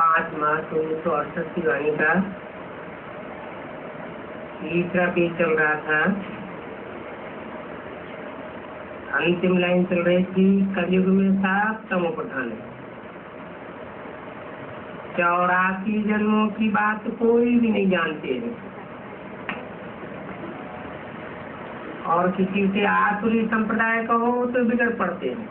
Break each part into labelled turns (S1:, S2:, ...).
S1: 5 मार्च 1968 की वाणी का तीसरा पेज चल रहा था। अंतिम लाइन चल रही थी, कलयुग में 7 तमो प्रधान है। 84 जन्मों की बात कोई भी नहीं जानते हैं और किसी से आसुरी संप्रदाय कहो तो बिगड़ पड़ते हैं।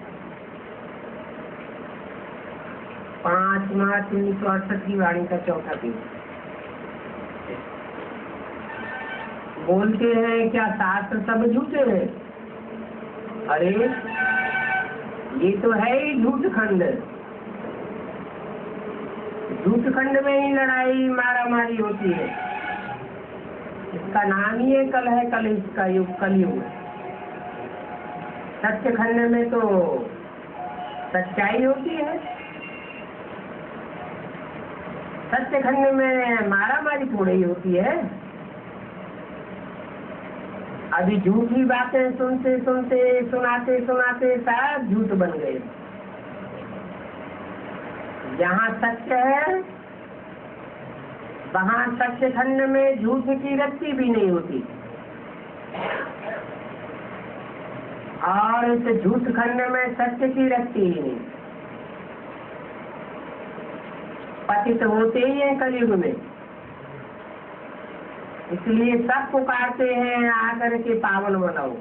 S1: 5 मार्च 1968 की वाणी का चौथा पेज। बोलते हैं क्या शास्त्र सब झूठे हैं? अरे ये तो है ही झूठ खंड। झूठ खंड में ही लड़ाई मारा मारी होती है। इसका नाम ही है कल है, कल इसका युग कलयुग। सत्य खंड में तो सच्चाई होती है, सत्य खंड में मारा मारी थोड़ी ही होती है। अभी झूठी बातें सुनते सुनते सुनाते सुनाते सब झूठ बन गए। जहाँ सत्य है वहाँ सत्य खंड में झूठ की रत्ती भी नहीं होती और इस झूठ खंड में सत्य की रत्ती ही नहीं। पतित होते ही हैं कलयुग में, इसलिए सब पुकारते हैं आकर के पावन बनाओ।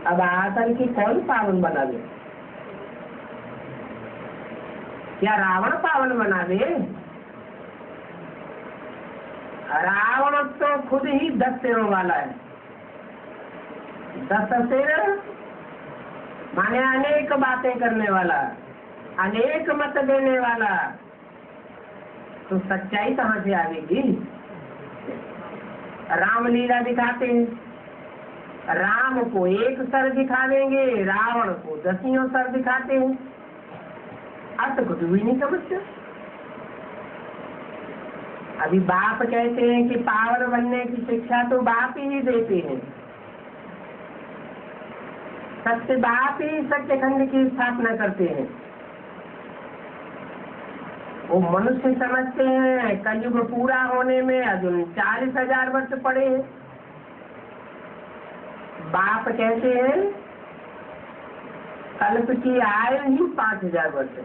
S1: अब आकर के कौन पावन बना दे? क्या रावण पावन बना दे? रावण तो खुद ही 10 सिरों वाला है। 10 सिर माने अनेक बातें करने वाला, अनेक मत देने वाला। तो सच्चाई कहाँ से आएगी? रामलीला दिखाते हैं, राम को 1 सर दिखा देंगे, रावण को 10 सर दिखाते हैं। अब तो कुछ भी नहीं समझते। अभी बाप कहते हैं कि पावन बनने की शिक्षा तो बाप ही देते हैं। सत्य बाप ही सत्य खंड की स्थापना करते हैं। वो मनुष्य समझते हैं कलयुग पूरा होने में अजून 40,000 वर्ष पड़े हैं। बाप कहते हैं कल्प की आयु ही 5,000 वर्ष है।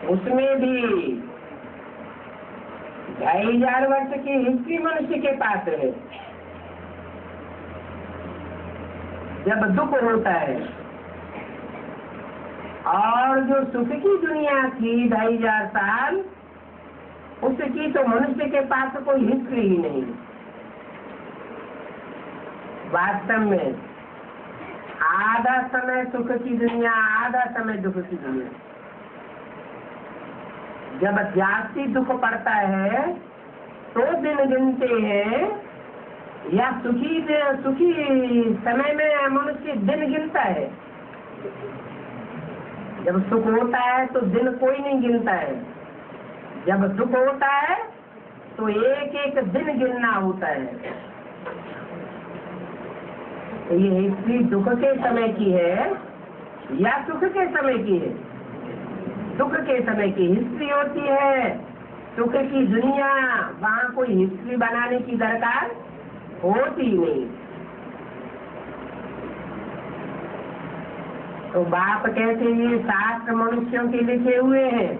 S1: उसमें भी 2,500 वर्ष की हिस्ट्री मनुष्य के पास है। जब दुख होता है और जो सुख की दुनिया थी 2,500 साल, उसकी तो मनुष्य के पास कोई हिस्ट्री ही नहीं। वास्तव में आधा समय सुख की दुनिया, आधा समय दुख की दुनिया। जब जास्ती दुख पड़ता है तो दिन गिनते हैं, या सुखी समय में मनुष्य दिन गिनता है। जब सुख होता है तो दिन कोई नहीं गिनता है, जब दुख होता है तो एक एक दिन गिनना होता है। तो ये हिस्ट्री दुख के समय की है या सुख के समय की है? दुख के समय की हिस्ट्री होती है। सुख की दुनिया, वहाँ कोई हिस्ट्री बनाने की दरकार होती नहीं। तो बाप कहते हैं शास्त्र मनुष्यों के लिखे हुए हैं,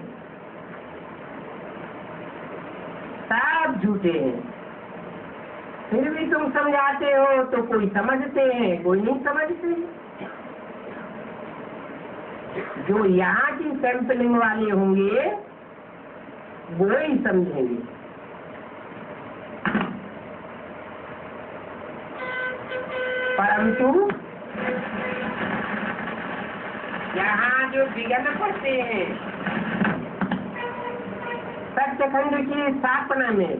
S1: सब झूठे हैं। फिर भी तुम समझाते हो तो कोई समझते हैं, कोई नहीं समझते। जो यहाँ की सैंपलिंग वाले होंगे वो ही समझेंगे। परंतु यहाँ जो विघ्न पड़ते हैं सत्य खंड की स्थापना में,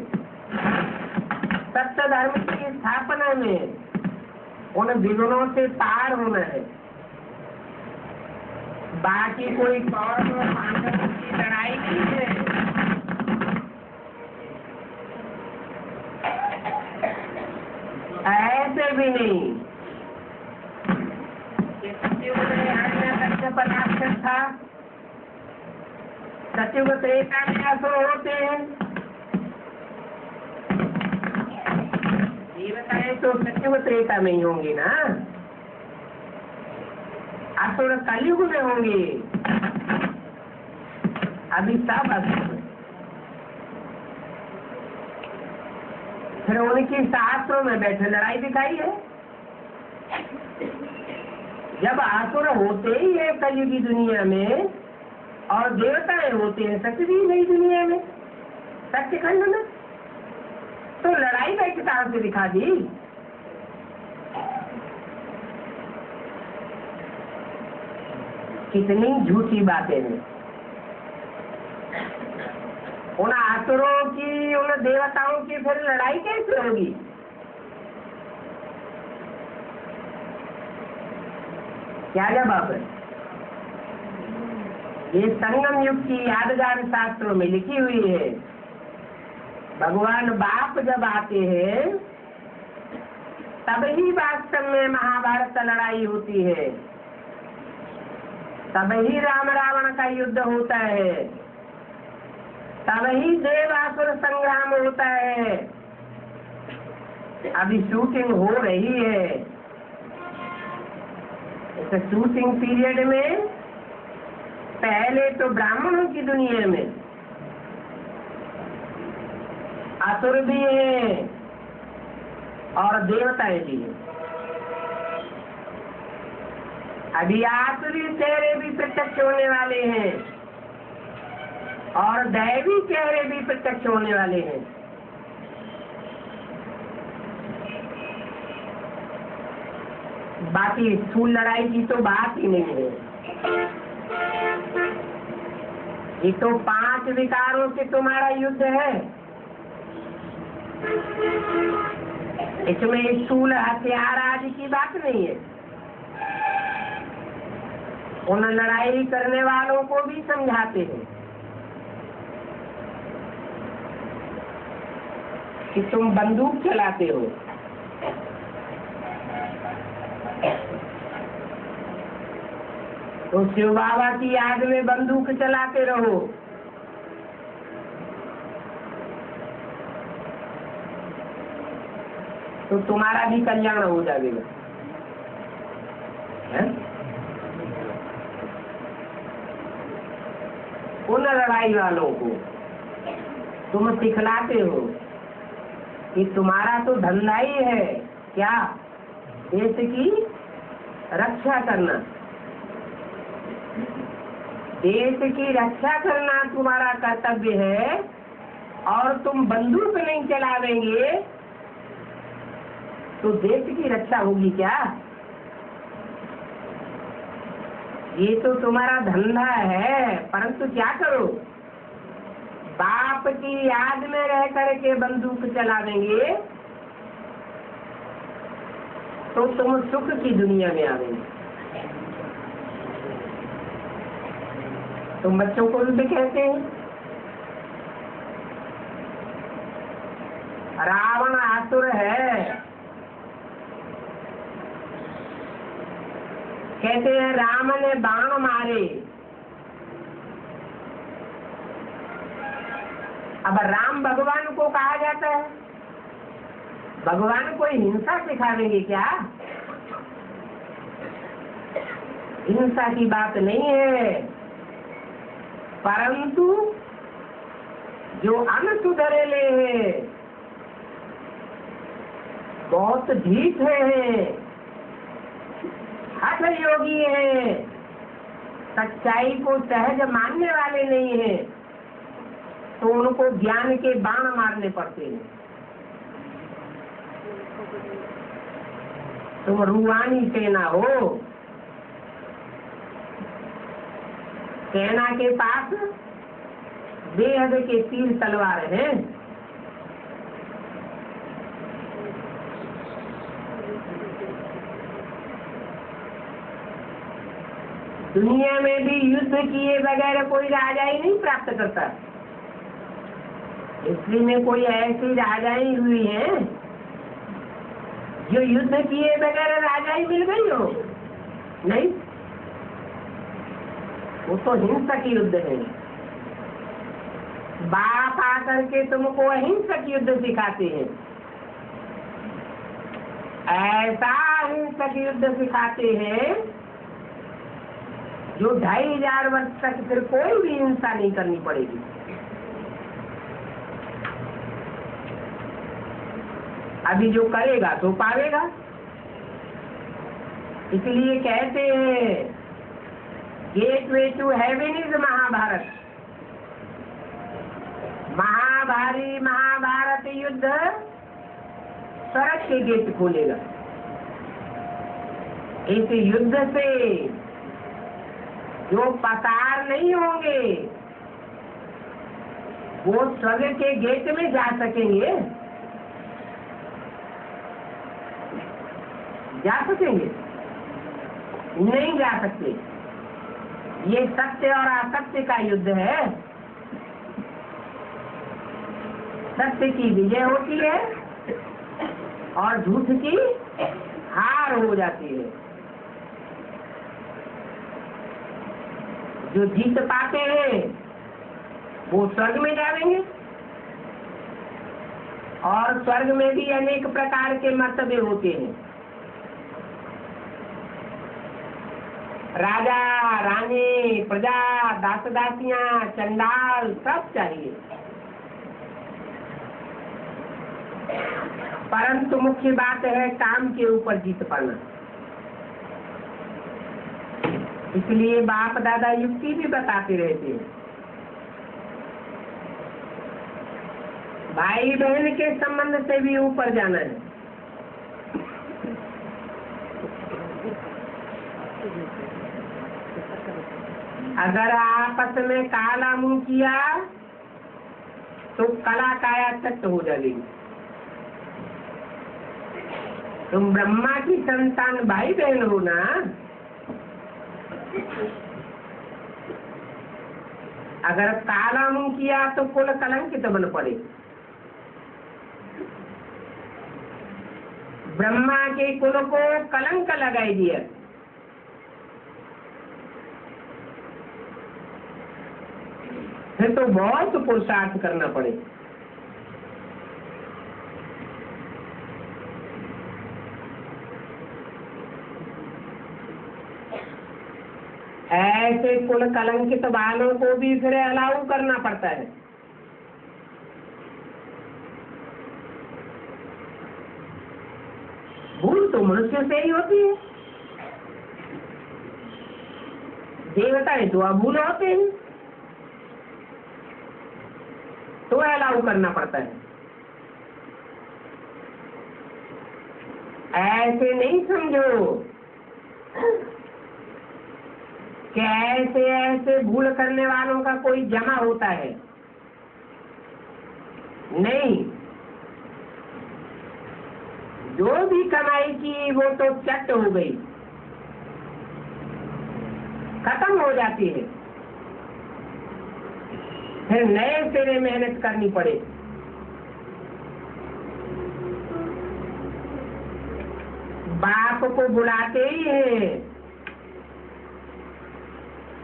S1: सत्य धर्म की स्थापना में, उन विघ्नों से पार होना है। बाकी कोई कौरव और पांडवों की लड़ाई नहीं है। ऐसे भी नहीं। सत्युग में कश्यप राक्षस था, सतयुग त्रेता में असुर होते हैं, देवताएं तो सतयुग त्रेता में ही होंगे ना, असुर कलयुग में होंगे। अभी सब असुर, फिर उनकी शास्त्रों में बैठे लड़ाई दिखाई है। जब असुर होते ही है कलयुगी दुनिया में और देवताएं होते हैं सतयुगी नई दुनिया में, सत्यखंड में, तो लड़ाई का किताब से दिखा दी। कितनी झूठी बातें हैं। उन असुरों की उन देवताओं की फिर लड़ाई कैसे होगी? क्या जवाब है? ये संगम युग की यादगार शास्त्रों में लिखी हुई है। भगवान बाप जब आते हैं तब ही वास्तव में महाभारत का लड़ाई होती है, तब ही राम रावण का युद्ध होता है, तब ही देवासुर संग्राम होता है। अभी शूटिंग हो रही है। इस शूटिंग पीरियड में पहले तो ब्राह्मणों की दुनिया में असुर भी हैं और देवताएं भी हैं। अभी आसुरी चेहरे भी प्रत्यक्ष होने वाले हैं और दैवी चेहरे भी प्रत्यक्ष होने वाले हैं। बाकी स्थूल लड़ाई की तो बात ही नहीं है। ये तो 5 विकारों से तुम्हारा युद्ध है। इसमें स्थूल हथियार आदि की बात नहीं है। उन लड़ाई करने वालों को भी समझाते हैं कि तुम बंदूक चलाते हो, तो शिव बाबा की याद में बंदूक चलाते रहो। तो तुम्हारा भी कल्याण हो जाएगा। उन लड़ाई वालों को तुम सिखलाते हो कि तुम्हारा तो धंधा ही है क्या? देश की रक्षा करना। देश की रक्षा करना तुम्हारा कर्तव्य है और तुम बंदूक नहीं चलावेंगे तो देश की रक्षा होगी क्या? ये तो तुम्हारा धंधा है, परंतु क्या करो, बाप की याद में रह करके बंदूक चलावेंगे तो तुम सुख की दुनिया में आवेंगे। तुम बच्चों को भी कहते हैं रावण आसुर है, कहते हैं राम ने बाण मारे। अब राम भगवान को कहा जाता है, भगवान कोई हिंसा सिखावेंगे क्या? हिंसा की बात नहीं है, परंतु जो अनसुधरेले हैं, बहुत ढीठ हैं, हठ योगी हैं, सच्चाई को सहज मानने वाले नहीं हैं, तो उनको ज्ञान के बाण मारने पड़ते हैं। तुम रूहानी सेना हो, सेना के पास बेहद के तीर तलवार हैं। दुनिया में भी युद्ध किए बगैर कोई राजाई नहीं प्राप्त करता। हिस्ट्री में कोई ऐसी राजाई हुई है जो युद्ध किए बगैर राजाई मिल गई हो? नहीं, वो तो हिंसक युद्ध है। बाप आकर के तुमको अहिंसक युद्ध सिखाते हैं, ऐसा अहिंसक युद्ध सिखाते हैं जो 2500 वर्ष तक फिर कोई भी हिंसा नहीं करनी पड़ेगी। अभी जो करेगा तो पावेगा। इसलिए कहते हैं gateway to heaven is Mahabharata. Mahabharata युद्ध स्वर्ग के गेट खोलेगा। इस युद्ध से जो पसार नहीं होंगे वो स्वर्ग के गेट में जा सकेंगे? जा सकेंगे? नहीं जा सकते। ये सत्य और असत्य का युद्ध है। सत्य की विजय होती है और झूठ की हार हो जाती है। जो जीत पाते हैं वो स्वर्ग में जाएंगे, और स्वर्ग में भी अनेक प्रकार के मर्तबे होते हैं। राजा, रानी, प्रजा, दास दासियां, चंडाल सब चाहिए, परंतु मुख्य बात है काम के ऊपर जीत पाना। इसलिए बाप दादा युक्ति भी बताते रहते हैं। भाई बहन के संबंध से भी ऊपर जाना है। अगर आपस में काला मुंह किया तो कला काया चट हो जाएगी। तुम ब्रह्मा की संतान भाई बहन हो ना, अगर काला मुंह किया तो कुल कलंकित बन पड़े। ब्रह्मा के कुल को कलंक लगाई दिया। फिर तो बहुत पुरुषार्थ करना पड़े। ऐसे कुल कलंकित वालों को भी फिर अलाउ करना पड़ता है। भूल तो मनुष्य से ही होती है, देवताएं तो अभूल होते हैं, तो अलाउ करना पड़ता है। ऐसे नहीं समझो कि ऐसे ऐसे भूल करने वालों का कोई जमा होता है। नहीं, जो भी कमाई की वो तो चट हो गई, खत्म हो जाती है। फिर नए सिरे मेहनत करनी पड़े। बाप को बुलाते ही हैं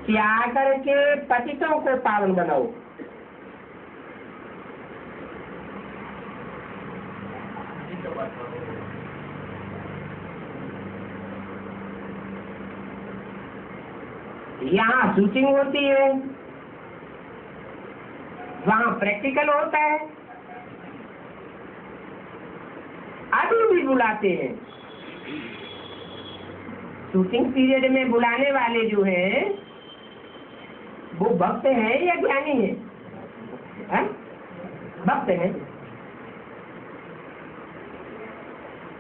S1: कि आकर के पतितों को पावन बनाओ। यहाँ शूटिंग होती है, वहाँ प्रैक्टिकल होता है। अभी भी बुलाते हैं। शूटिंग पीरियड में बुलाने वाले जो हैं वो भक्त हैं या ज्ञानी हैं? भक्त हैं।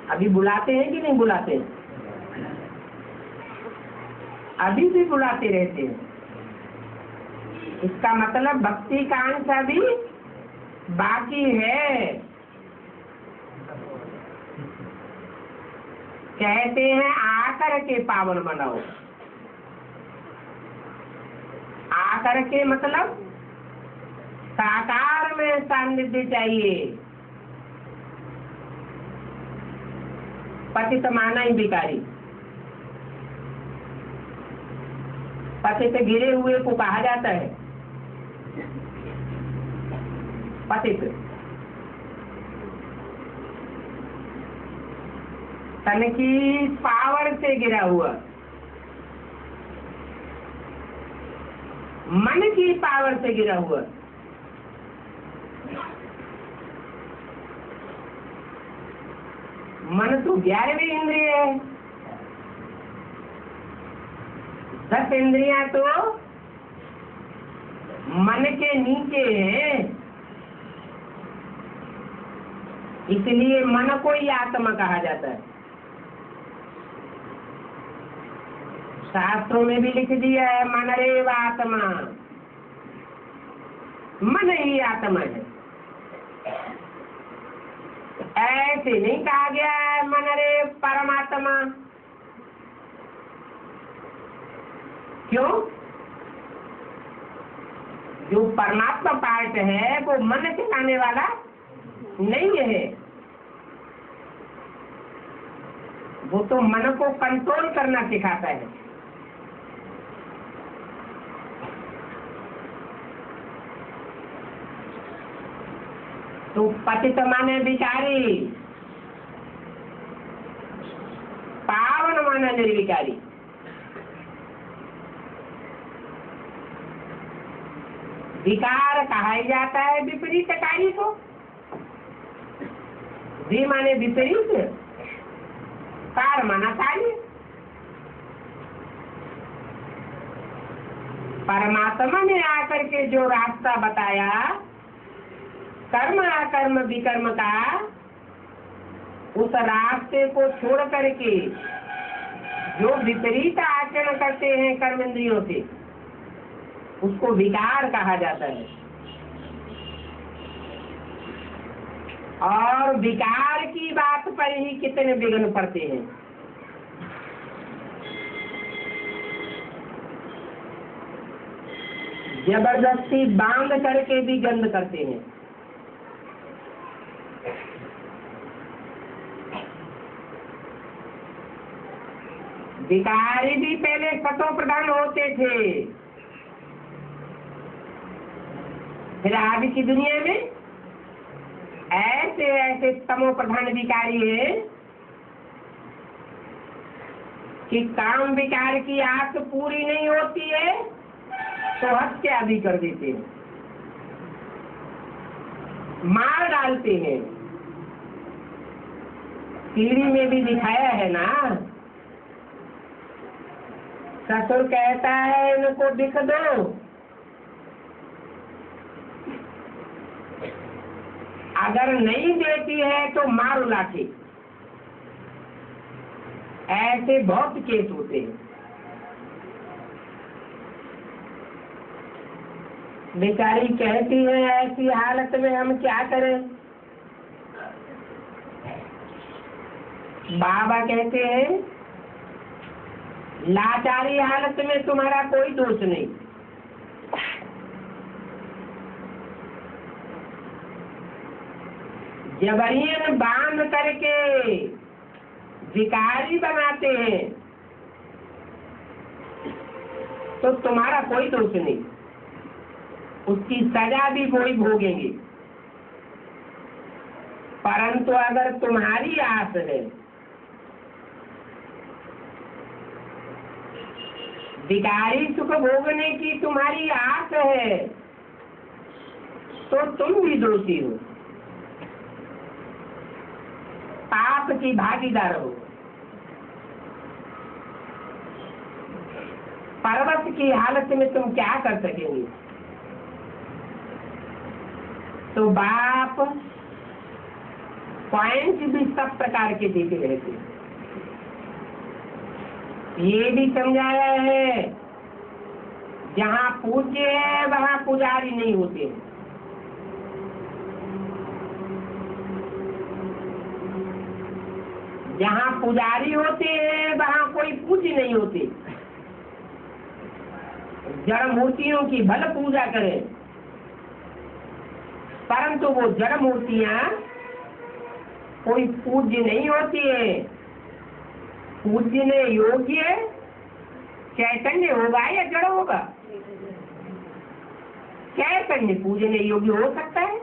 S1: अभी बुलाते हैं कि नहीं बुलाते हैं? अभी भी बुलाते रहते हैं। इसका मतलब भक्ति का अंश अभी बाकी है। कहते हैं आकर के पावन बनाओ। आकर के मतलब साकार में सान्निध्य चाहिए। पतित माना ही भिखारी। पतित गिरे हुए को कहा जाता है। पतित। तन की पावर से गिरा हुआ, मन की पावर से गिरा हुआ। मन तो 11वीं इंद्रिय है, 10 इंद्रियां तो मन के नीचे है, इसलिए मन को ही आत्मा कहा जाता है। शास्त्रों में भी लिख दिया है मन रेव आत्मा, मन ही आत्मा है। ऐसे नहीं कहा गया है मन रे परमात्मा। क्यों? जो परमात्मा पार्ट है वो मन चलाने वाला नहीं है, वो तो मन को कंट्रोल करना सिखाता है। तो पतित माने विकारी, पावन माने निर्विकारी। विकार कहा जाता है विपरीत कार्य को। वि माने विपरीत, कार माना कार्य। परमात्मा ने आकर के जो रास्ता बताया कर्म अकर्म विकर्म का, उस रास्ते को छोड़ करके जो विपरीत आचरण करते हैं कर्म इंद्रियों से, उसको विकार कहा जाता है। और विकार की बात पर ही कितने विघ्न पड़ते हैं। जबरदस्ती बांध करके भी गंद करते हैं। विकारी भी पहले सतो प्रधान होते थे, फिर आज की दुनिया में ऐसे ऐसे तमो प्रधान विकारी है कि काम विकार की आस पूरी नहीं होती है तो हत्या भी कर देते हैं, मार डालते हैं। सीढ़ी में भी दिखाया है ना, ससुर कहता है इनको दिख दो, अगर नहीं देती है तो मारो लाठी। ऐसे बहुत केस होते हैं। बेचारी कहती है ऐसी हालत में हम क्या करें। बाबा कहते हैं लाचारी हालत में तुम्हारा कोई दोष नहीं, जबरियन बांध करके विकारी बनाते हैं तो तुम्हारा कोई दोष नहीं, उसकी सजा भी वही भोगेंगे। परंतु अगर तुम्हारी आस है, विकारी सुख भोगने की तुम्हारी आस है, तो तुम भी दोषी हो, पाप की भागीदार हो। परवश की हालत में तुम क्या कर सकेंगे। तो बाप पॉइंट भी सब प्रकार के देते रहते हैं। ये भी समझाया है जहाँ पूज्य है वहाँ पुजारी नहीं होते। जहाँ पुजारी होते हैं वहाँ कोई पूज्य नहीं होते। जड़ मूर्तियों की भले पूजा करें, परंतु वो जड़ मूर्तियाँ कोई पूज्य नहीं होती है। पूजने योग्य चैतन्य होगा या जड़ होगा? चैतन्य पूजने योग्य हो सकता है,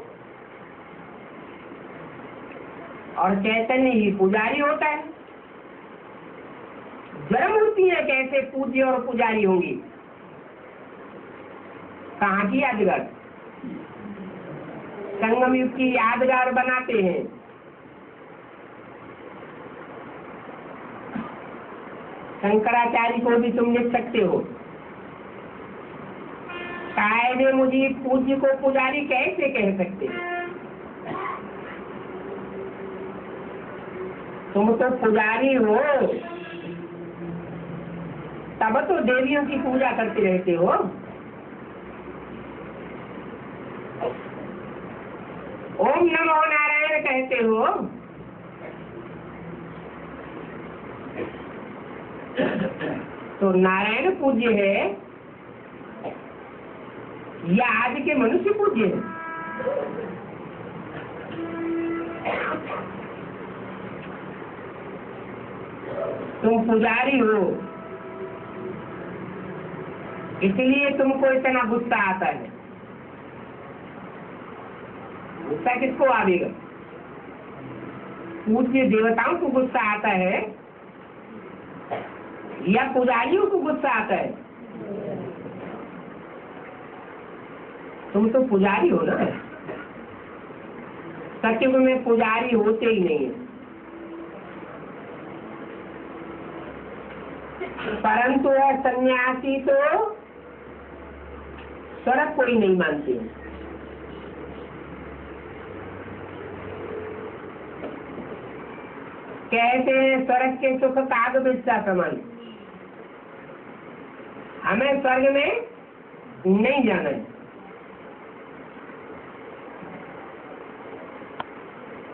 S1: और चैतन्य ही पुजारी होता है। जड़ मूर्तियां कैसे पूज्य और पुजारी होंगी? कहाँ की यादगार? संगम युग की यादगार बनाते हैं। शंकराचार्य को भी तुम लिख सकते हो। कायदे मुझे पूज्य को पुजारी कैसे कह सकते? तुम तो पुजारी हो, तब तो देवियों की पूजा करते रहते हो। ओम नमो नारायण कहते हो। तो नारायण पूज्य है या आज के मनुष्य पूज्य है? तुम पुजारी हो, इसलिए तुमको इतना गुस्सा आता है। गुस्सा किसको आवेगा? पूज्य देवताओं को गुस्सा आता है या पुजारियों को गुस्सा आता है? तुम तो पुजारी हो ना। सत्युग में पुजारी होते ही नहीं है, परंतु सन्यासी तो स्वर्ग को ही नहीं मानते। कहते हैं स्वर्ग के सुख काग बिस्सा समान। हमें स्वर्ग में नहीं जाना है।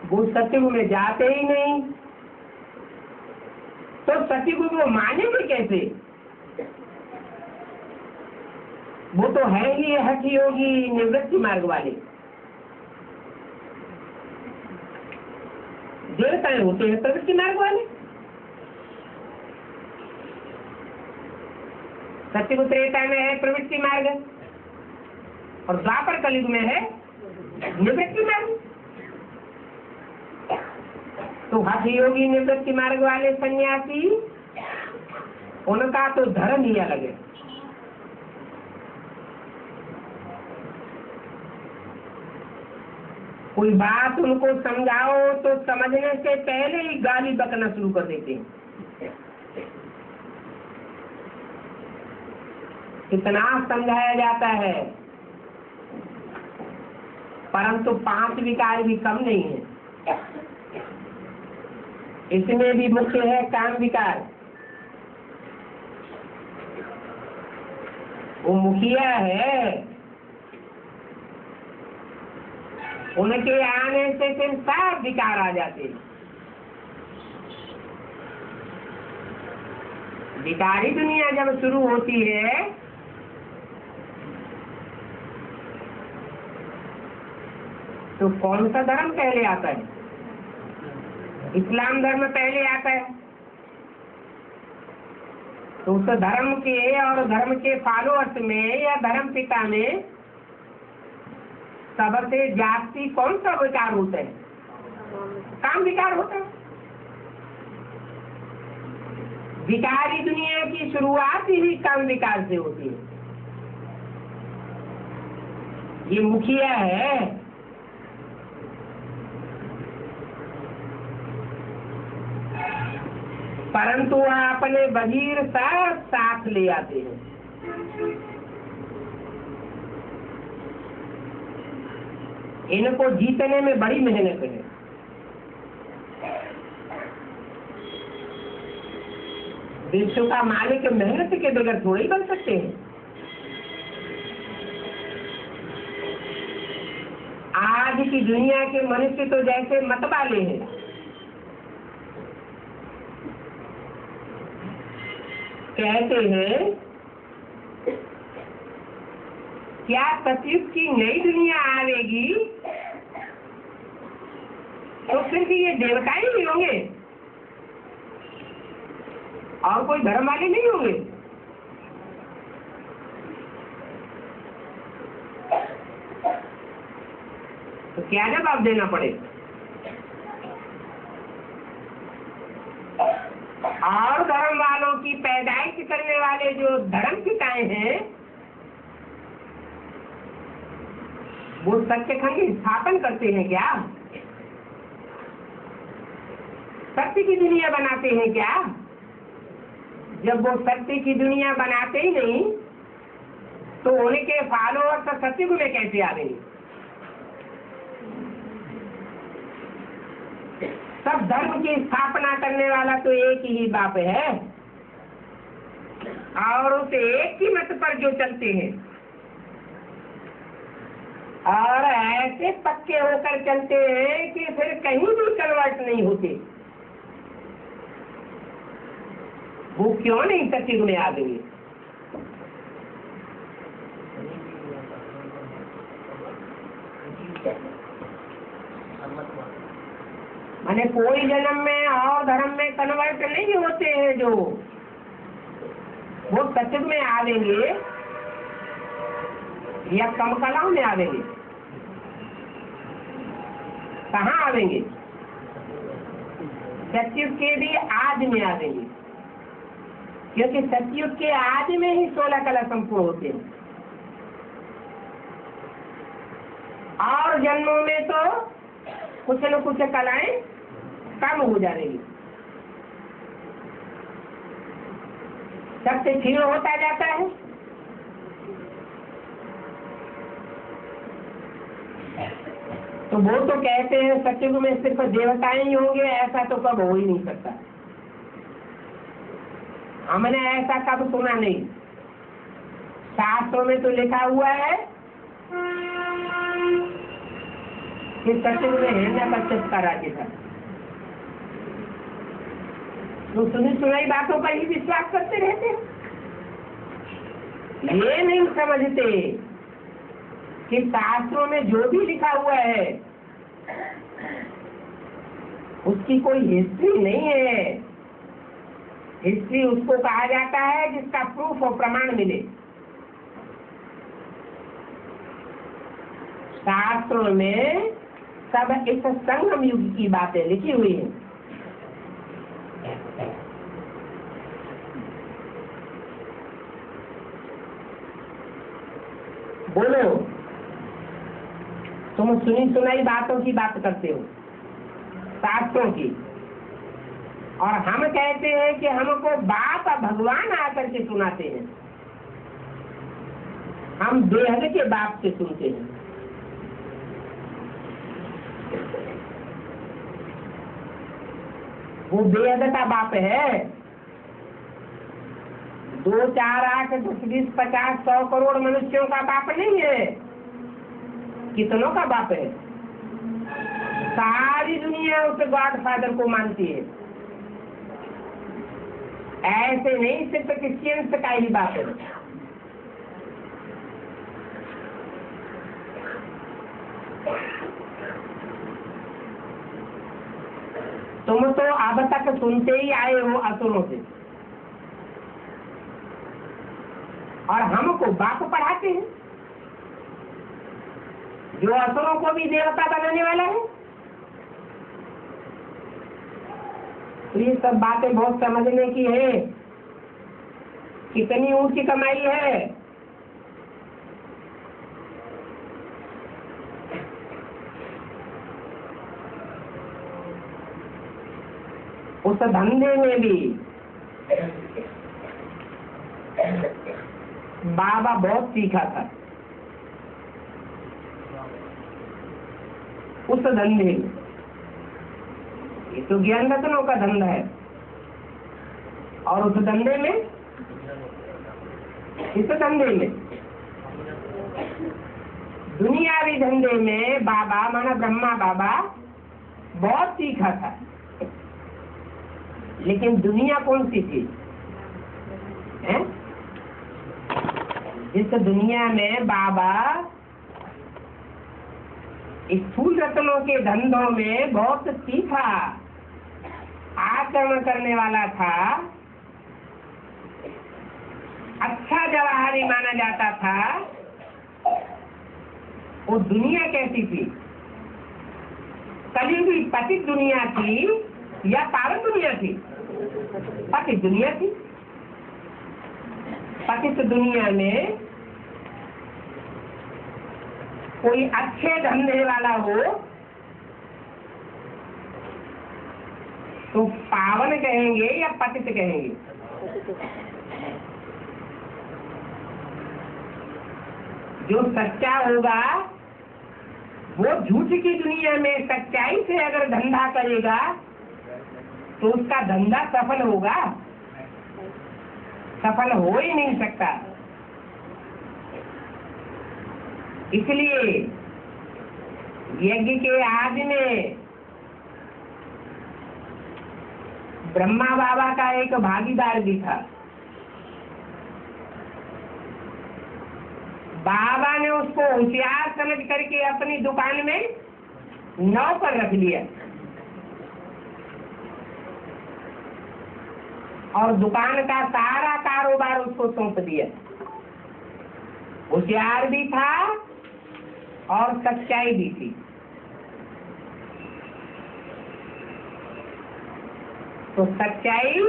S1: वो सत्युग में जाते ही नहीं, तो सत्युग को मानेंगे कैसे? वो तो है ही हठ योगी निवृत्ति मार्ग वाले। देवताएं होते हैं प्रवृत्ति मार्ग वाले। सत्युग त्रेता में है प्रवृत्ति मार्ग और द्वापर कलयुग में है निवृत्ति मार्ग। तो हठ योगी निवृत्ति मार्ग वाले सन्यासी, उनका तो धर्म ही अलग है। कोई बात उनको समझाओ तो समझने से पहले ही गाली बकना शुरू कर देते हैं। कितना समझाया जाता है, परंतु 5 विकार भी कम नहीं है। इसमें भी मुख्य है काम विकार। वो मुखिया है, उनके आने से फिर सब विकार आ जाते हैं। विकारी दुनिया जब शुरू होती है तो कौन सा धर्म पहले आता है? इस्लाम धर्म पहले आता है। तो उस धर्म के और धर्म के फॉलोअर्स में या धर्म पिता में सबसे जाति कौन सा विकार होता है? काम विकार होता है। विकारी दुनिया की शुरुआत ही काम विकार से होती है। ये मुखिया है, परंतु वह अपने वजीर सब साथ ले आते हैं। इनको जीतने में बड़ी मेहनत है। विश्व का मालिक मेहनत के बगैर थोड़े ही बन सकते हैं। आज की दुनिया के मनुष्य तो जैसे मत वाले हैं। कहते हैं क्या सतयुग की नई दुनिया आवेगी तो सिर्फ ये देवता ही नहीं होंगे और कोई धर्म वाले नहीं होंगे? तो क्या जवाब देना पड़े? की पैदाइश करने वाले जो धर्म पिताएं हैं, वो सत्यखंड की स्थापन करते हैं क्या? सत्य की दुनिया बनाते हैं क्या? जब वो सत्य की दुनिया बनाते ही नहीं तो उनके फॉलोअर्स तो सत्युग में कैसे आ गए? सब धर्म की स्थापना करने वाला तो एक ही बाप है, और उस एक ही मत पर जो चलते हैं और ऐसे पक्के होकर चलते हैं कि फिर कहीं भी कन्वर्ट नहीं होते, वो क्यों नहीं सत्युग में आ गए? माने कोई जन्म में और धर्म में कन्वर्ट नहीं होते हैं, जो वो सत्युग में आवेंगे या कम कलाओं में आवेंगे? कहाँ आवेंगे? सत्युग के भी आदि में आवेंगे, क्योंकि सत्युग के आदि में ही 16 कला संपूर्ण होते हैं, और जन्मों में तो कुछ न कुछ कलाएं कम हो जा रही, सबसे क्षीण होता जाता है। तो वो तो कहते हैं सत्युग में सिर्फ देवताएं ही होंगे, ऐसा तो कब हो ही नहीं सकता। हमने ऐसा कब सुना नहीं। शास्त्रों में तो लिखा हुआ है कि सत्युग में हिरण्यकश्यप का राज्य था। तो सुनी सुनाई बातों पर ही विश्वास करते रहते, ये नहीं समझते कि शास्त्रों में जो भी लिखा हुआ है उसकी कोई हिस्ट्री नहीं है। हिस्ट्री उसको कहा जाता है जिसका प्रूफ और प्रमाण मिले। शास्त्रों में सब इस संगम युग की बातें लिखी हुई हैं। बोलो, तुम सुनी सुनाई बातों की बात करते हो, शास्त्रों की, और हम कहते हैं कि हमको बाप भगवान आकर के सुनाते हैं। हम बेहद के बाप से सुनते हैं। वो बेहद का बाप है। 2, 4, 8, 10, 20, 50, 100 करोड़ मनुष्यों का बाप नहीं है। कितनों का बाप है? सारी दुनिया उस गॉड फादर को मानती है। ऐसे नहीं सिर्फ क्रिश्चियंस का ही बाप है। तुम तो अब तक सुनते ही आए हो असुरों से, और हमको बाप पढ़ाते हैं जो असुरों को भी देवता बनाने वाला है। तो ये सब बातें बहुत समझने की है। कितनी ऊंची कमाई है। उस धंधे में भी बाबा बहुत सीखा था। उस धंधे में, ये तो ज्ञान रत्नों का धंधा है, और उस धंधे में, इस धंधे में, दुनियावी धंधे में बाबा माना ब्रह्मा बाबा बहुत सीखा था। लेकिन दुनिया कौन सी थी? इस दुनिया में बाबा स्थूल रत्नों के धंधों में बहुत सीखा, आचरण करने वाला था, अच्छा व्यवहारी माना जाता था। वो दुनिया कैसी थी? कलियुगी पतित दुनिया थी या पावन दुनिया थी? पतित दुनिया थी। पतित दुनिया में कोई अच्छे धंधे वाला हो तो पावन कहेंगे या पतित कहेंगे? जो सच्चा होगा वो झूठ की दुनिया में सच्चाई से अगर धंधा करेगा तो उसका धंधा सफल होगा? सफल हो ही नहीं सकता। इसलिए यज्ञ के आदि में ब्रह्मा बाबा का एक भागीदार भी था। बाबा ने उसको होशियार समझ करके अपनी दुकान में नौकर रख लिया और दुकान का सारा कारोबार उसको सौंप दिया। होशियार भी था और सच्चाई भी थी। तो सच्चाई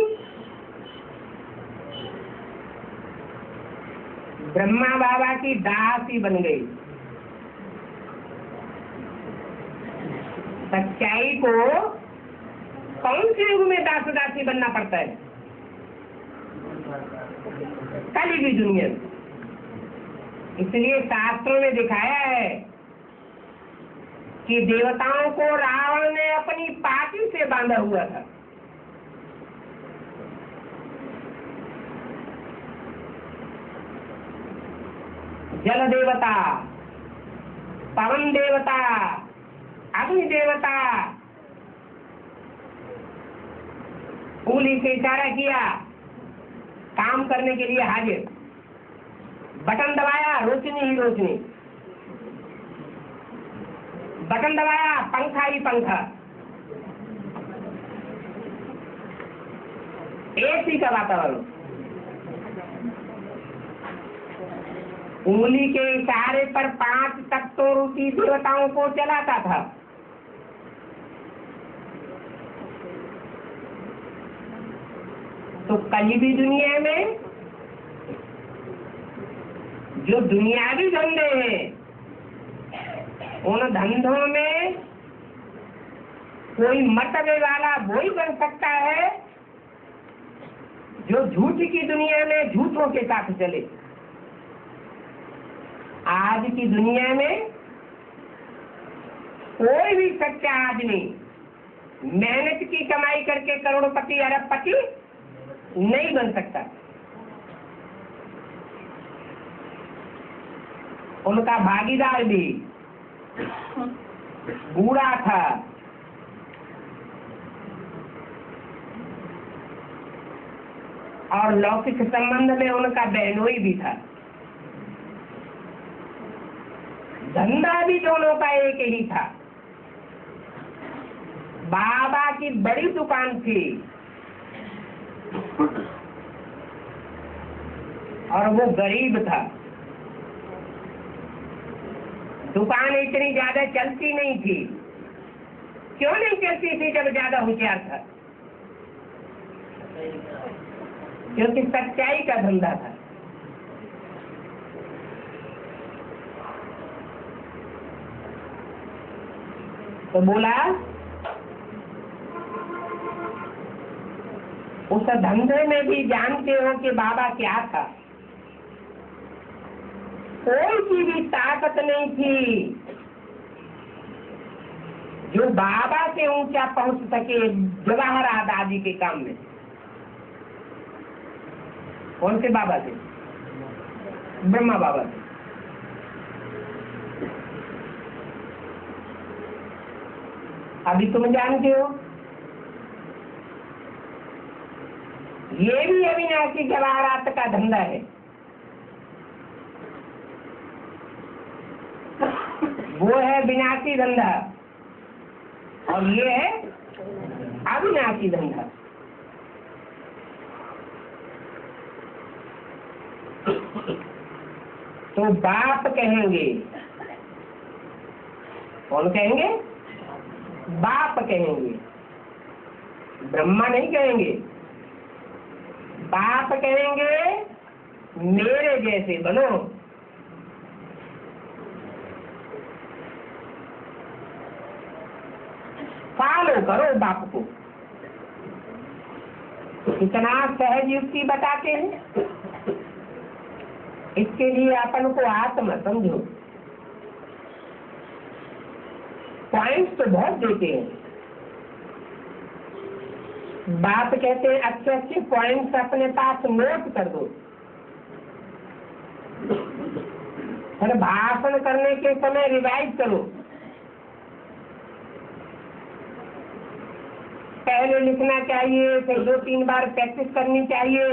S1: ब्रह्मा बाबा की दासी बन गई। सच्चाई को कौन से युग में दास दासी बनना पड़ता है? कली की दुनिया में। इसलिए शास्त्रों ने दिखाया है कि देवताओं को रावण ने अपनी पाटी से बांधा हुआ था। जल देवता, पवन देवता, अग्नि देवता, उंगली से इशारा किया, काम करने के लिए हाजिर। बटन दबाया, रोशनी ही रोशनी। बटन दबाया, पंखा ही पंखा। एसी का वातावरण। उंगली के इशारे पर 5 तख्तों रूपी देवताओं को चलाता था। तो कलिबी दुनिया में जो दुनियावी धंधे हैं, उन धंधों में कोई मर्तबे वाला वही बन सकता है जो झूठ की दुनिया में झूठों के साथ चले। आज की दुनिया में कोई भी सच्चा आदमी मेहनत की कमाई करके करोड़पति अरबपति नहीं बन सकता। उनका भागीदार भी बूढ़ा था और लौकिक संबंध में उनका बहनोई भी था। धंधा भी दोनों का एक ही था। बाबा की बड़ी दुकान थी और वो गरीब था। दुकान इतनी ज्यादा चलती नहीं थी। क्यों नहीं चलती थी जब ज्यादा होशियार था? क्योंकि सच्चाई का धंधा था। तो बोला उस धंधे में भी जानते हो कि बाबा क्या था? कोई की भी ताकत नहीं थी जो बाबा से ऊंचा पहुंच सके जवाहरात आदि के काम में। कौन से बाबा से? ब्रह्मा बाबा से। अभी तुम जानते हो ये भी अविनाशी जवाहरात का धंधा है। वो है विनाशी धंधा और ये है अविनाशी धंधा। तो बाप कहेंगे। कौन कहेंगे? बाप कहेंगे। ब्रह्मा नहीं कहेंगे। बाप कहेंगे मेरे जैसे बनो। फॉलो करो बाप को। कितना सहज युक्ति बताते हैं। इसके लिए अपन को आत्म समझो। पॉइंट्स तो बहुत देते हैं। बात कहते हैं अच्छे अच्छे पॉइंट्स अपने पास नोट कर दो। फिर भाषण करने के समय रिवाइज करो। पहले लिखना चाहिए, फिर 2-3 बार प्रैक्टिस करनी चाहिए।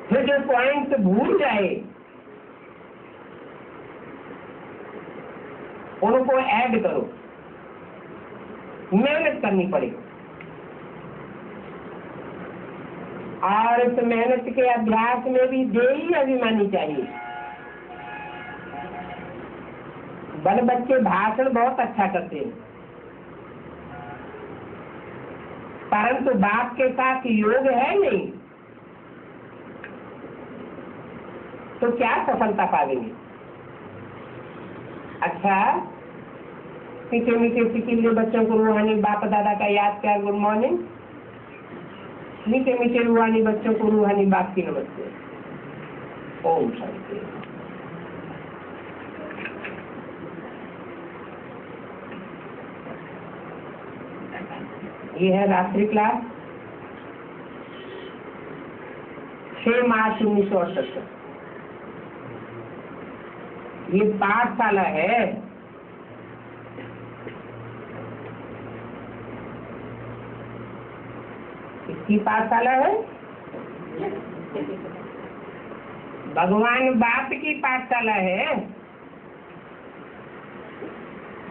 S1: फिर जो पॉइंट भूल जाए उनको ऐड करो। मेहनत करनी पड़ेगी और इस मेहनत के अभ्यास में भी देरी अभिमानी चाहिए। बड़े बच्चे भाषण बहुत अच्छा करते हैं, परंतु बाप के साथ योग है नहीं तो क्या सफलता पाएंगे। अच्छा, मीठे मीठे सिकिले बच्चों को रूहानी बाप दादा का याद प्यार गुड मॉर्निंग। मीठे मीठे रूहानी बच्चों को रूहानी बाप की नमस्ते। ओम शांति। ये है रात्रि क्लास 6 मार्च 1968। ये पाठशाला है। इसकी पाठशाला है, भगवान बाप की पाठशाला है।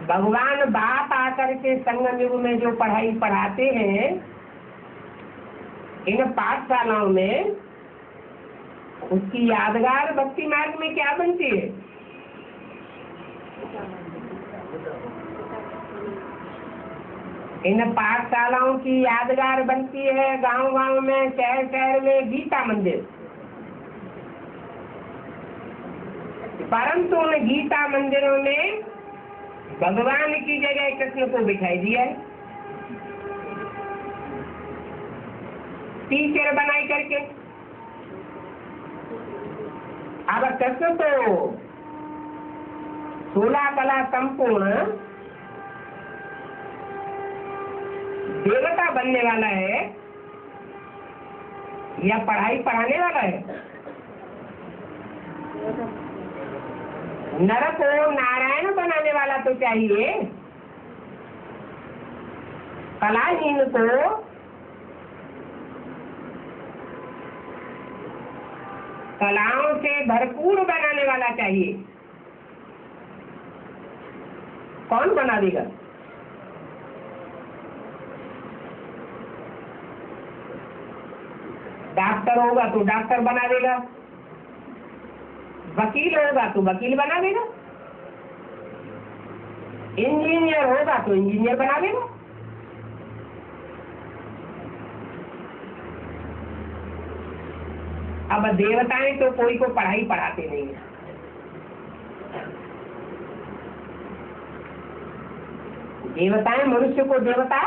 S1: भगवान बाप आकर के संगम युग में जो पढ़ाई पढ़ाते हैं, इन पाठशालाओं में उसकी यादगार भक्ति मार्ग में क्या बनती है? इन पाठशालाओं की यादगार बनती है गांव गांव में, शहर शहर में गीता मंदिर। परंतु उन गीता मंदिरों में भगवान की जगह कृष्ण को बिठाई दिया है, टीचर बनाई करके। अब कृष्ण तो 16 कला संपूर्ण देवता बनने वाला है या पढ़ाई पढ़ाने वाला है? नर को नारायण बनाने वाला तो चाहिए। कलाहीन को कलाओं से भरपूर बनाने वाला चाहिए। कौन बना देगा? डॉक्टर होगा तो डॉक्टर बना देगा, वकील होगा तो वकील बना देगा, इंजीनियर होगा तो इंजीनियर बना देगा। अब देवताएं तो कोई को पढ़ाई पढ़ाते नहीं है। देवताएं मनुष्य को देवता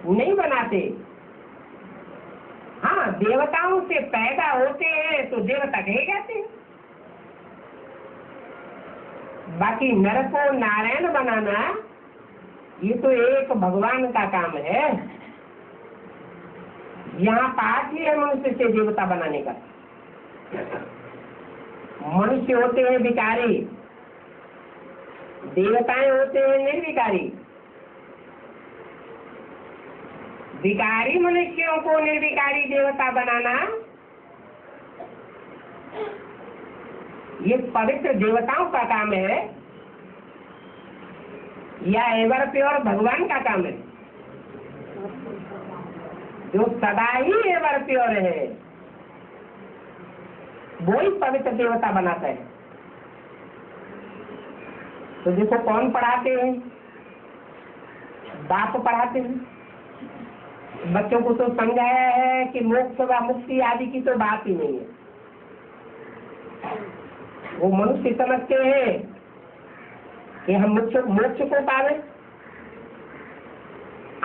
S1: नहीं बनाते। हाँ, देवताओं से पैदा होते हैं तो देवता कहे जाते हैं। बाकी नर को नारायण बनाना ये तो एक भगवान का काम है। यहाँ पाठ ही है मनुष्य से देवता बनाने का। मनुष्य होते हैं विकारी, देवताएं होते हैं निर्विकारी। विकारी मनुष्यों को निर्विकारी देवता बनाना ये पवित्र देवताओं का काम है या एवर प्योर भगवान का काम है? जो सदा ही एवर प्योर है वो ही पवित्र देवता बनाता है। तो देखो कौन पढ़ाते हैं? बाप पढ़ाते हैं। बच्चों को तो समझाया है कि मोक्ष व मुक्ति आदि की तो बात ही नहीं है। वो मनुष्य समझते हैं कि हम मोक्ष को पावे।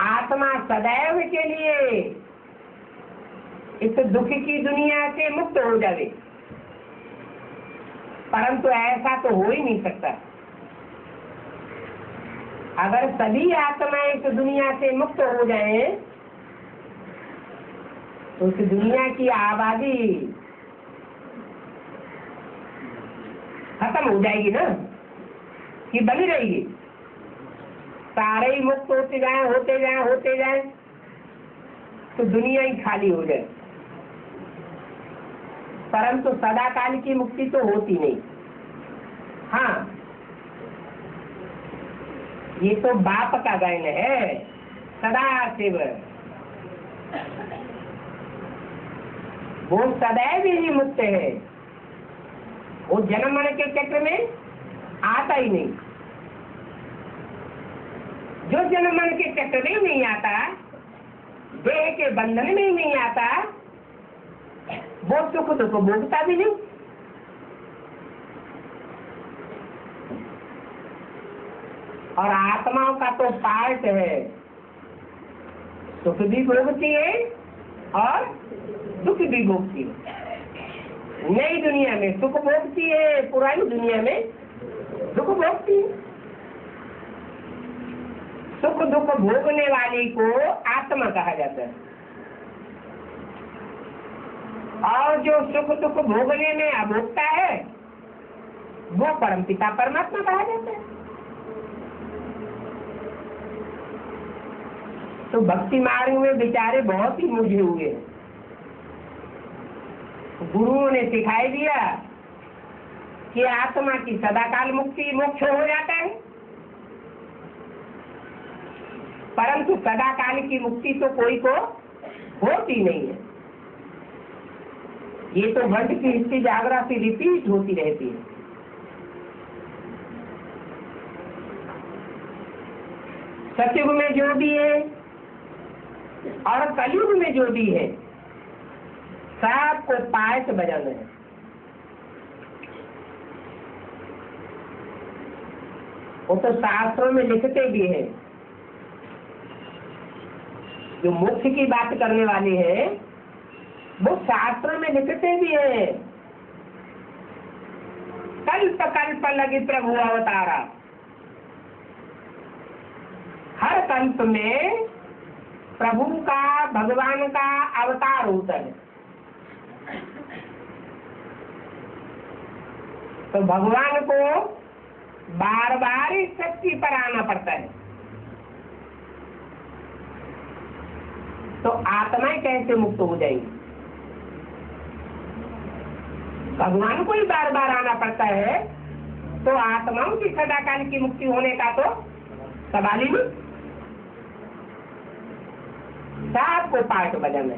S1: आत्मा सदैव के लिए इस दुख की दुनिया से मुक्त हो जाए, परंतु ऐसा तो हो ही नहीं सकता। अगर सभी आत्माएं इस दुनिया से मुक्त हो जाएं, तो इस दुनिया की आबादी खत्म हो जाएगी ना, कि बनी रहेगी? सारे ही मुक्त होते जाए तो दुनिया ही खाली हो जाए, परंतु सदा काल की मुक्ति तो होती नहीं। हाँ, ये तो बाप का गायन है, सदा शिव, वो सदैव ही मुक्त है। वो जन्म मरण के चक्र में आता ही नहीं। जो जन्म मरण के चक्र में नहीं आता, देह के बंधन में ही नहीं आता, वो सुख दुख भोगता भी नहीं। और आत्माओं का तो पार्ट है, सुख भी भोगती है और दुख भी भोगती है। नई दुनिया में सुख भोगती है, पुरानी दुनिया में दुख भोगती है। सुख दुख भोगने वाली को आत्मा कहा जाता है, और जो सुख दुख भोगने में अभोगता है वो परमपिता परमात्मा कहा जाता है। तो भक्ति मार्ग में बेचारे बहुत ही मुझे हुए। गुरुओं ने सिखाई दिया कि आत्मा की सदाकाल मुक्ति मोक्ष हो जाता है, परंतु सदाकाल की मुक्ति तो कोई को होती नहीं है। ये तो वर्ल्ड की हिस्ट्री जाग्राफी रिपीट होती रहती है। सतयुग में जो भी है और कलयुग में जो भी है, सबको पायस बजाना है। वो तो शास्त्रों में लिखते भी है। जो मोक्ष की बात करने वाले हैं वो शास्त्र में लिखते भी है, कल्प कल्प लगी प्रभु अवतारा। हर कल्प में प्रभु का, भगवान का अवतार होता है। तो भगवान को बार बार इस सृष्टि पर आना पड़ता है। तो आत्माएं कैसे मुक्त हो जाएंगी? भगवान को ही बार बार आना पड़ता है, तो आत्माओं की सदाकाल की मुक्ति होने का तो सवाल ही नहीं। सबको पाठ बजाना।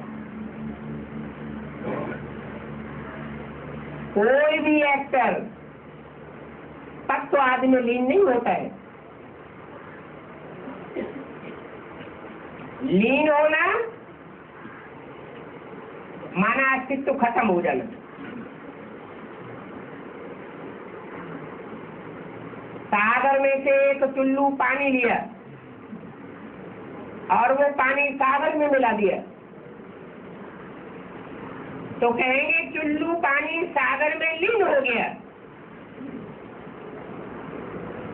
S1: कोई भी एक्टर तत्व आदि में लीन नहीं होता है। लीन होना माना अस्तित्व खत्म हो जाना। सागर में से एक चुल्लू पानी लिया और वो पानी सागर में मिला दिया, तो कहेंगे चुल्लू पानी सागर में लीन हो गया।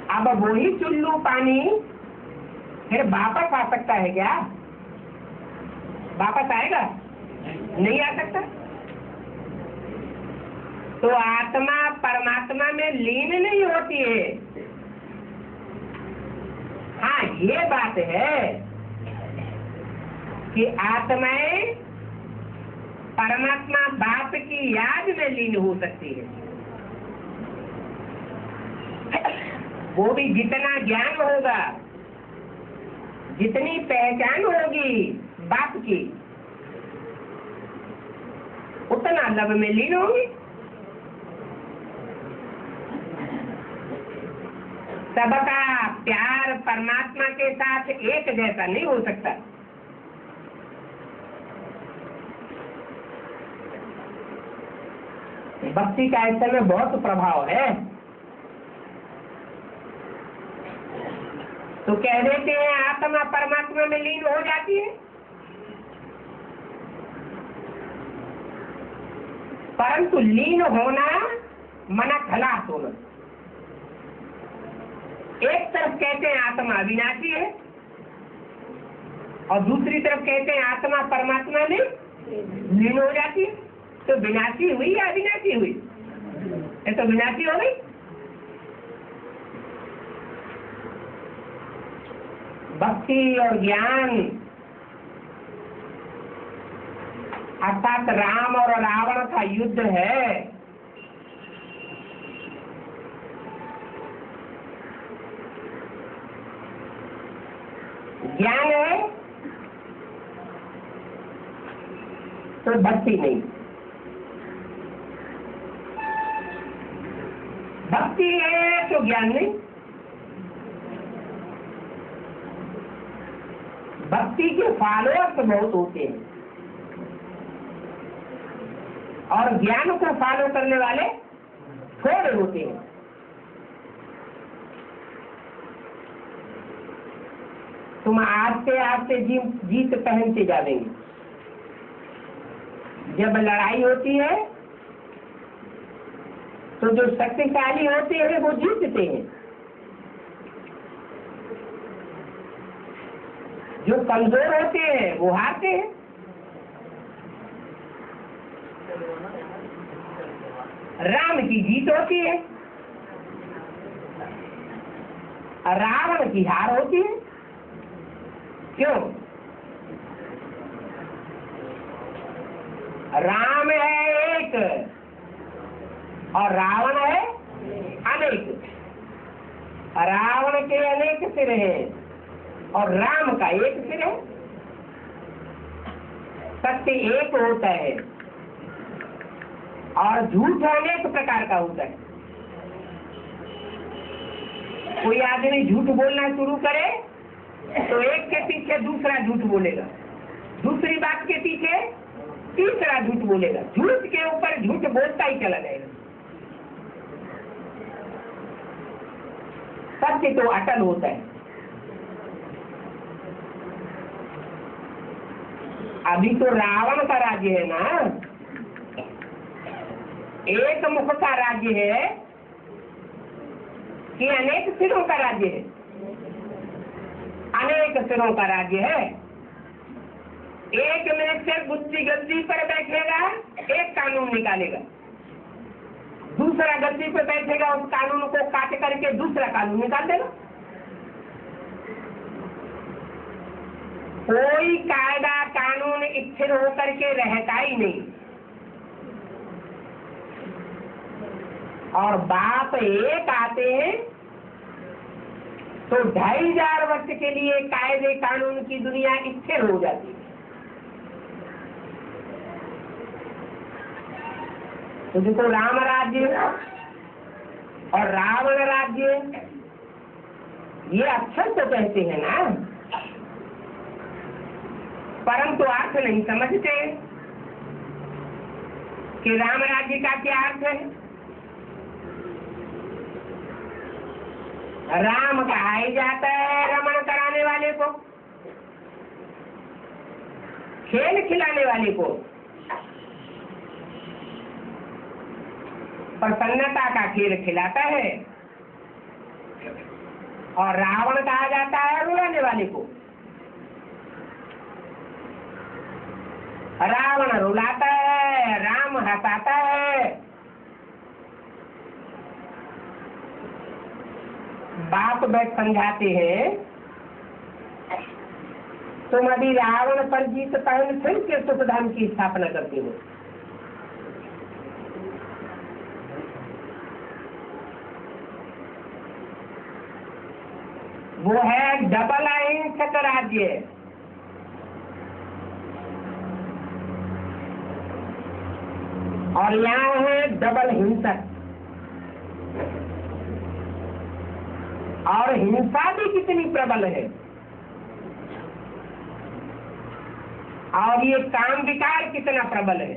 S1: अब वही चुल्लू पानी फिर वापस आ सकता है क्या? वापस आएगा? नहीं आ सकता। तो आत्मा परमात्मा में लीन नहीं होती है। हाँ, ये बात है कि आत्माएं परमात्मा बाप की याद में लीन हो सकती है। वो भी जितना ज्ञान होगा, जितनी पहचान होगी बाप की, उतना लव में लीन होगी। सबका प्यार परमात्मा के साथ एक जैसा नहीं हो सकता। भक्ति का इस समय बहुत प्रभाव है। तो कह देते हैं आत्मा परमात्मा में लीन हो जाती है, परंतु लीन होना मना खलास होना। एक तरफ कहते हैं आत्मा अविनाशी है और दूसरी तरफ कहते हैं आत्मा परमात्मा में लीन हो जाती है। तो विनाशी हुई या अविनाशी हुई? ये तो विनाशी हो गई। भक्ति और ज्ञान अर्थात राम और रावण का युद्ध है। ज्ञान है तो भक्ति नहीं, भक्ति है तो ज्ञान नहीं। भक्ति के फॉलोअर्स बहुत होते हैं और ज्ञान को फॉलो करने वाले थोड़े होते हैं। तुम आस्ते आस्ते जीत पहनते जाएंगे। जब लड़ाई होती है तो जो शक्तिशाली होते हैं वो जीतते हैं, जो कमजोर होते हैं वो हारते हैं। राम की जीत होती है, रावण की हार होती है। क्यों? राम है एक और रावण है अनेक। रावण के अनेक सिर हैं और राम का एक सिर है। सत्य एक होता है और झूठ अनेक प्रकार का होता है। कोई आदमी झूठ बोलना शुरू करे तो एक के पीछे दूसरा झूठ बोलेगा, दूसरी बात के पीछे तीसरा झूठ बोलेगा, झूठ के ऊपर झूठ बोलता ही चला जाएगा। सत्य तो अटल होता है। अभी तो रावण का राज्य है ना, एक मुख का राज्य है कि अनेक सिरों का राज्य है? अनेक सिरों का राज्य है। एक मिनट से बुद्धि गद्दी पर बैठेगा, एक कानून निकालेगा, दूसरा गद्दी पर बैठेगा, उस कानून को काट करके दूसरा कानून निकाल देगा। कोई कायदा कानून स्थिर होकर के रहता ही नहीं। और बाप एक आते हैं तो 2500 वर्ष के लिए कायदे कानून की दुनिया स्थिर हो जाती है। तो देखो राम राज्य और रावण राज्य ये अक्षर तो कहते हैं ना, परंतु अर्थ नहीं समझते कि राम राज्य का क्या अर्थ है। राम कहा ही जाता है रमण कराने वाले को, खेल खिलाने वाले को, प्रसन्नता का खेल खिलाता है। और रावण कहा जाता है रुलाने वाले को। रावण रुलाता है, राम हंसाता है। बाप बैठ समझाते हैं तुम अभी रावण पर जीत पहन फिर के सुखधाम की स्थापना करते हो। वो है डबल अहिंसक राज्य। और यहाँ है डबल हिंसक। और हिंसा भी कितनी प्रबल है, और ये काम विकार कितना प्रबल है।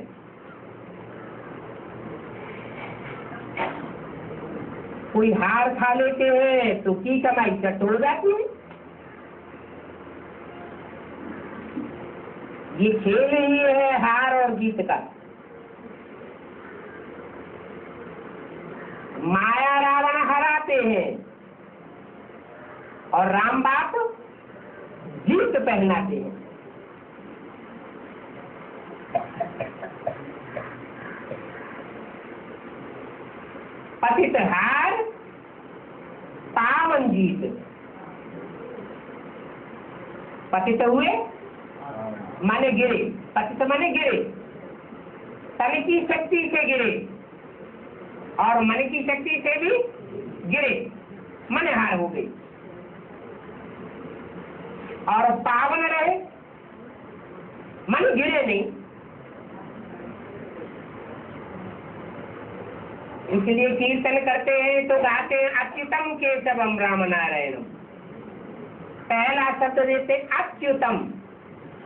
S1: कोई हार खा लेते हैं तो की कमाई चट हो जाती है। ये खेल ही है हार और जीत का। माया रावण हराते हैं और राम बाप जीत पहनाते हैं। पतित हार पावन जीत। पतित हुए माने गिरे, पतित माने गिरे, तन की शक्ति से गिरे और मन की शक्ति से भी गिरे, मन हार हो गई। और पावन रहे, मन गिरे नहीं। इसलिए कीर्तन करते हैं तो गाते हैं अच्युतम केशवम राम नारायणम। पहला शब्द देते अच्युतम।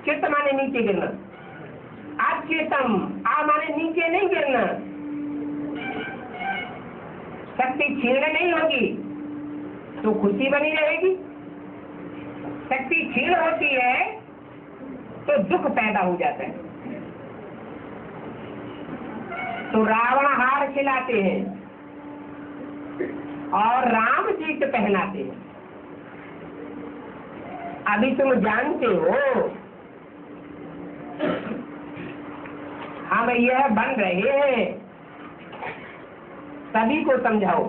S1: चित्त माने नीचे गिरना, अच्युतम आ माने नीचे नहीं गिरना। शक्ति क्षीण नहीं होगी तो खुशी बनी रहेगी। शक्ति क्षीण होती है तो दुख पैदा हो जाता है। तो रावण हार खिलाते हैं और राम जीत पहनाते हैं। अभी तुम जानते हो हम यह बन रहे हैं, सभी को समझाओ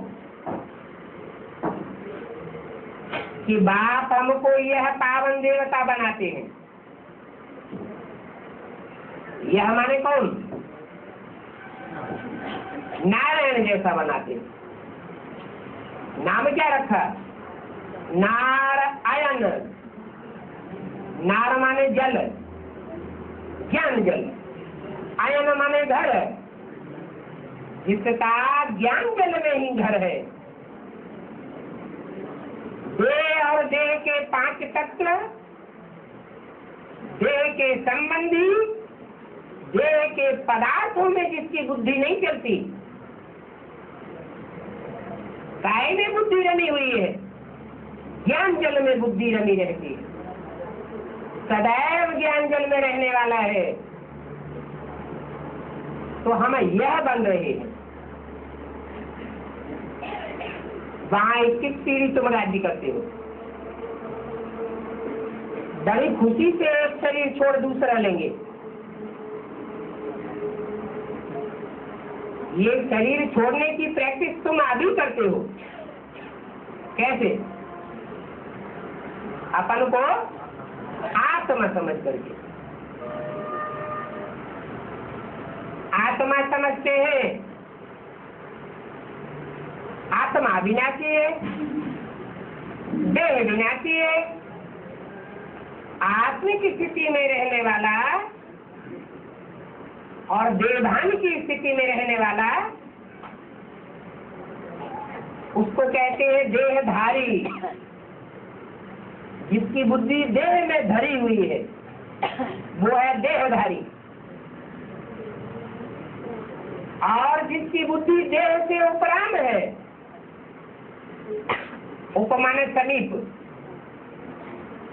S1: कि बाप हमको यह पावन देवता बनाते हैं। यह माने कौन? नारायण जैसा बनाते हैं। नाम क्या रखा? नारायण। नार माने जल, ज्ञान जल। आयन माने घर, जिसका ज्ञान जल में ही घर है। देह और देह के 5 तत्व, देह के संबंधी, देह के पदार्थों में जिसकी बुद्धि नहीं चलती, काय में बुद्धि रमी हुई है, ज्ञान जल में बुद्धि रमी रहती है। सदैव ज्ञान जल में रहने वाला है। तो हम यह बन रहे हैं। वहां 21 पीढ़ी तुम राज्य करते हो। बड़ी खुशी से एक शरीर छोड़ दूसरा लेंगे। ये शरीर छोड़ने की प्रैक्टिस तुम अभी करते हो। कैसे? अपन को आत्मा समझ करके। आत्मा समझते हैं, आत्मा विनाशी है, देह विनाशी है। आत्मिक स्थिति में रहने वाला और देहभान की स्थिति में रहने वाला, उसको कहते हैं देहधारी। जिसकी बुद्धि देह में धरी हुई है वो है देहधारी। और जिसकी बुद्धि देह से उपराम है, उपमाने समीप,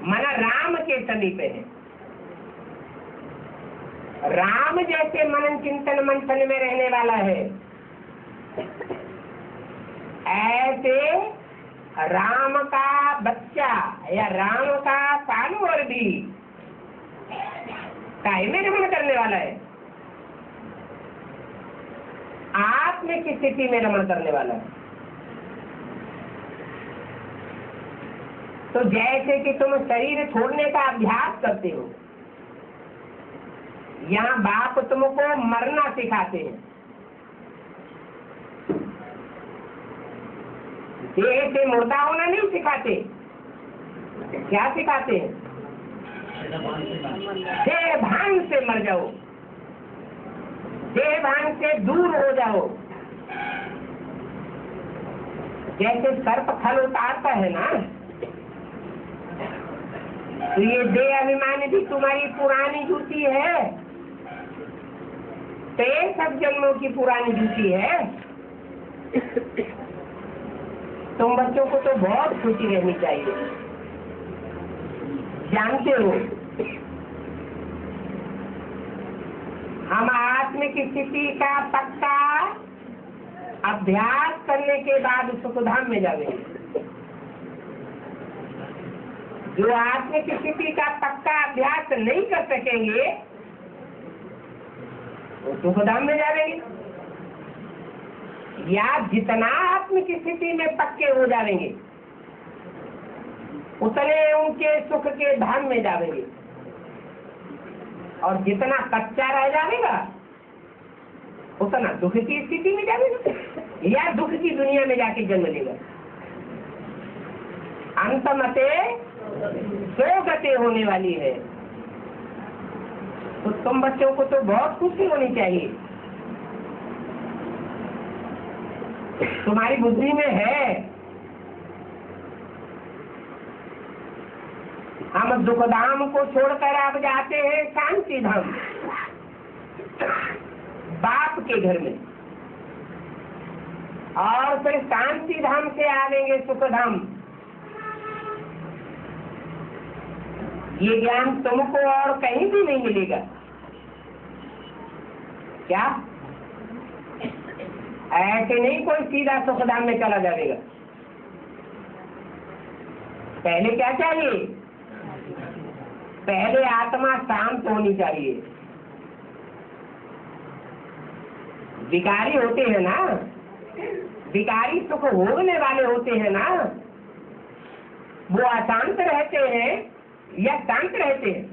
S1: माना राम के समीप है। राम जैसे मनन चिंतन मंथन में रहने वाला है, ऐसे राम का बच्चा या राम का जानवर भी काय में रमण करने वाला है, आत्मिक स्थिति में रमण करने वाला है। तो जैसे कि तुम शरीर छोड़ने का अभ्यास करते हो, यहाँ बाप तुमको मरना सिखाते हैं। देह से मुर्दा होना नहीं सिखाते। क्या सिखाते हैं? देह भान से मर जाओ, देह भान से दूर हो जाओ। जैसे सर्प खल उतारता है ना, तो ये देह अभिमान भी तुम्हारी पुरानी जूती है। तो ये सब जन्मों की पुरानी जूती है। तुम बच्चों को तो बहुत खुशी रहनी चाहिए। जानते हो, हम आत्मिक स्थिति का पक्का अभ्यास करने के बाद सुखधाम में जाएंगे। जो आत्मिक स्थिति का पक्का अभ्यास नहीं कर सकेंगे वो सुखधाम में जाएंगे। या जितना आत्मिक स्थिति में पक्के हो जाएंगे उतने उनके सुख के धाम में जाएंगे, और जितना कच्चा रह जाएगा उतना दुख की स्थिति में जाएगा या दुख की दुनिया में जाके जन्म लेगा। अंतमते सो गति होने वाली है। तो तुम बच्चों को तो बहुत खुशी होनी चाहिए। तुम्हारी बुद्धि में है हम दुखधाम को छोड़कर अब जाते हैं शांति धाम, बाप के घर में, और फिर शांति धाम से आएंगे सुखधाम। ये ज्ञान तुमको और कहीं भी नहीं मिलेगा। क्या ऐसे नहीं कोई सीधा सुखधाम में चला जाएगा। पहले क्या चाहिए? पहले आत्मा शांत होनी चाहिए। विकारी होते हैं ना, विकारी सुख भोगने वाले होते हैं ना, वो अशांत रहते हैं या शांत रहते हैं?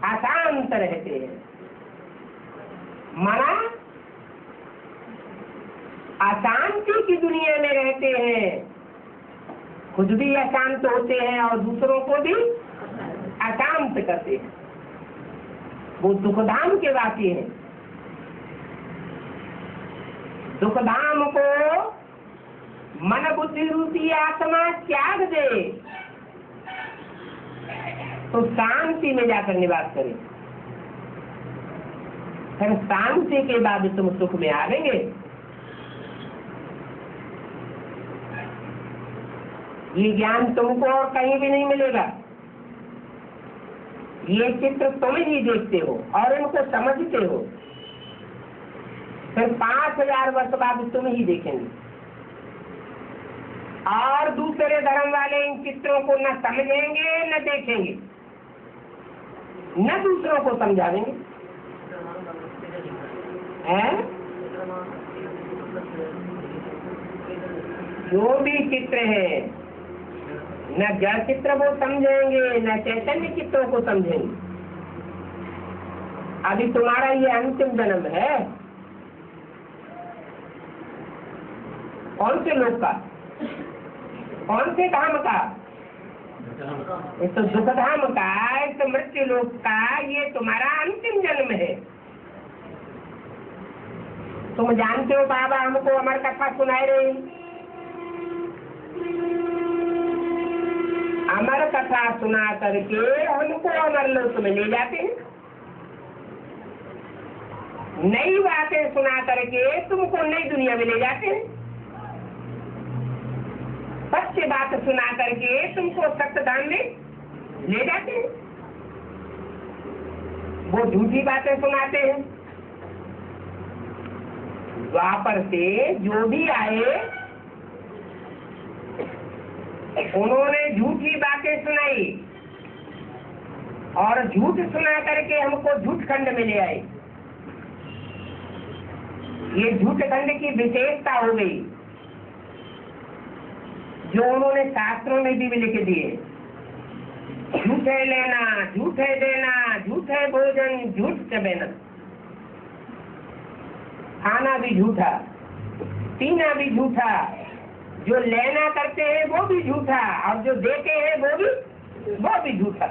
S1: अशांत रहते हैं। माना अशांति की दुनिया में रहते हैं, खुद भी अशांत होते हैं और दूसरों को भी अशांत करते हैं। वो दुखधाम के वासी हैं। दुखधाम को मन बुद्धि रूपी आत्मा त्याग दे तो शांति में जाकर निवास करे। फिर शांति के बाद तुम सुख में आएंगे। ये ज्ञान तुमको और कहीं भी नहीं मिलेगा। ये चित्र तुम ही देखते हो और इनको समझते हो, फिर 5000 वर्ष बाद तुम ही देखेंगे। और दूसरे धर्म वाले इन चित्रों को न समझेंगे न देखेंगे, न दूसरों को समझाएंगे। जो भी चित्र है, न जड़ चित्र वो समझेंगे न चैतन्य चित्रों को समझेंगे। अभी तुम्हारा ये अंतिम जन्म है। कौन से लोक का, कौन से धाम का? इस तो दुखधाम का, इस मृत्यु लोक का ये तुम्हारा अंतिम जन्म है। तुम जानते हो बाबा हमको अमर कथा सुनाए रही। अमर कथा सुना करके हमको अमर लोक में ले जाते हैं। नई बातें सुना करके तुमको नई दुनिया में ले जाते हैं। सत्य बात सुना करके तुमको सत्य धाम में ले जाते हैं। वो झूठी बातें सुनाते हैं। द्वापर से जो भी आए उन्होंने झूठी बातें सुनाई और झूठ सुना करके हमको झूठ खंड में ले आए। ये झूठ खंड की विशेषता हो गई जो उन्होंने शास्त्रों में भी लिख दिए। झूठे लेना, झूठे देना, झूठे भोजन, झूठ चबेना, खाना भी झूठा, पीना भी झूठा, जो लेना करते हैं वो भी झूठा और जो देते हैं वो भी झूठा।